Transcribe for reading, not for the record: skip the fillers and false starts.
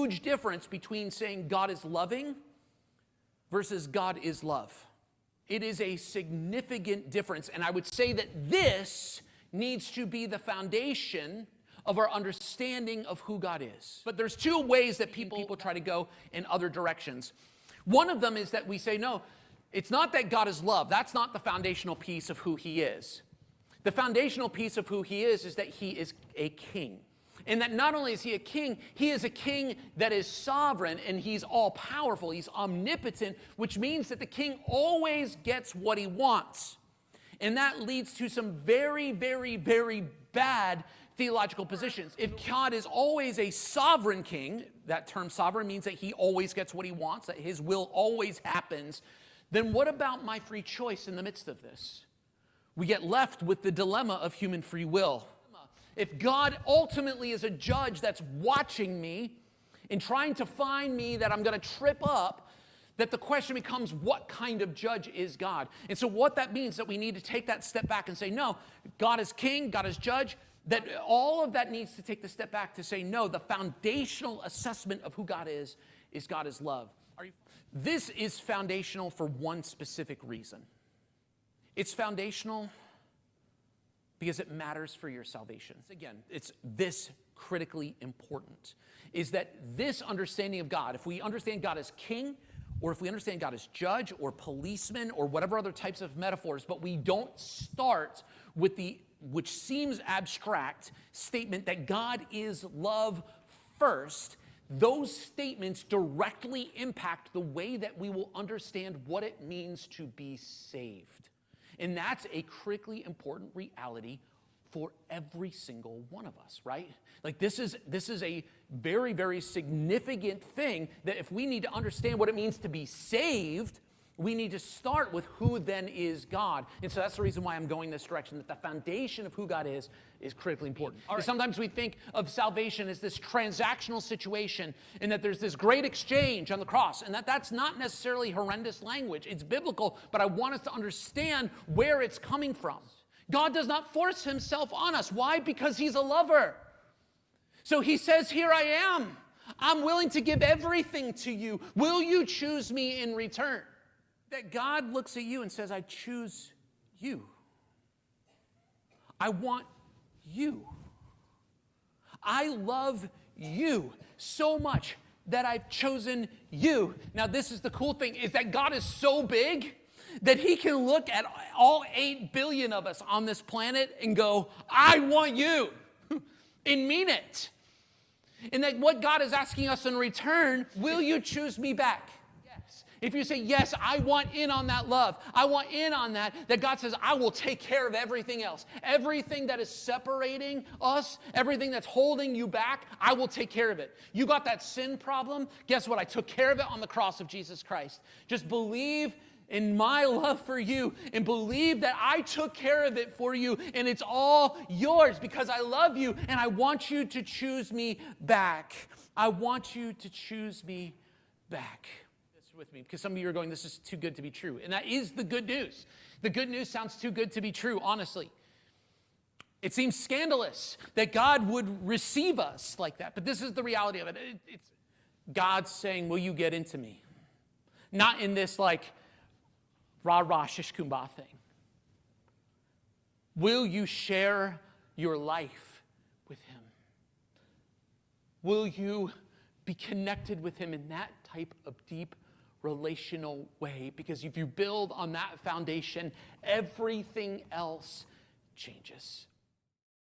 huge difference between saying God is loving versus God is love. It is a significant difference. And I would say that this needs to be the foundation of our understanding of who God is. But there's two ways that people try to go in other directions. One of them is that we say, no, it's not that God is love. That's not the foundational piece of who he is. The foundational piece of who he is that he is a king. And that not only is he is a king that is sovereign and he's all powerful, he's omnipotent, which means that the king always gets what he wants. And that leads to some very, very, very bad theological positions. If God is always a sovereign king, that term sovereign means that he always gets what he wants, that his will always happens, then what about my free choice in the midst of this? We get left with the dilemma of human free will. If God ultimately is a judge that's watching me and trying to find me that I'm going to trip up, that the question becomes, what kind of judge is God? And so what that means is that we need to take that step back and say, no, God is king, God is judge, that all of that needs to take the step back to say, no, the foundational assessment of who God is God is love. This is foundational for one specific reason. It's foundational because it matters for your salvation. Again, it's this critically important, is that this understanding of God, if we understand God as king, or if we understand God as judge or policeman or whatever other types of metaphors, but we don't start with the, which seems abstract, statement that God is love first, those statements directly impact the way that we will understand what it means to be saved. And that's a critically important reality for every single one of us, right? Like this is a very, very significant thing that if we need to understand what it means to be saved, we need to start with who then is God. And so that's the reason why I'm going this direction, that the foundation of who God is critically important. Right. Sometimes we think of salvation as this transactional situation and that there's this great exchange on the cross, and that's not necessarily horrendous language. It's biblical, but I want us to understand where it's coming from. God does not force himself on us. Why? Because he's a lover. So he says, here I am. I'm willing to give everything to you. Will you choose me in return? That God looks at you and says, I choose you. I want you. I love you so much that I've chosen you. Now, this is the cool thing, is that God is so big that he can look at all 8 billion of us on this planet and go, I want you, and mean it. And that what God is asking us in return, will you choose me back? If you say, yes, I want in on that love, I want in on that God says, I will take care of everything else. Everything that is separating us, everything that's holding you back, I will take care of it. You got that sin problem? Guess what? I took care of it on the cross of Jesus Christ. Just believe in my love for you and believe that I took care of it for you and it's all yours because I love you and I want you to choose me back. I want you to choose me back. With me, because some of you are going, this is too good to be true. And that is the good news. The good news sounds too good to be true, honestly. It seems scandalous that God would receive us like that. But this is the reality of it. It's God saying, will you get into me? Not in this like rah-rah shish kumbah thing. Will you share your life with him? Will you be connected with him in that type of deep relational way? Because if you build on that foundation, everything else changes.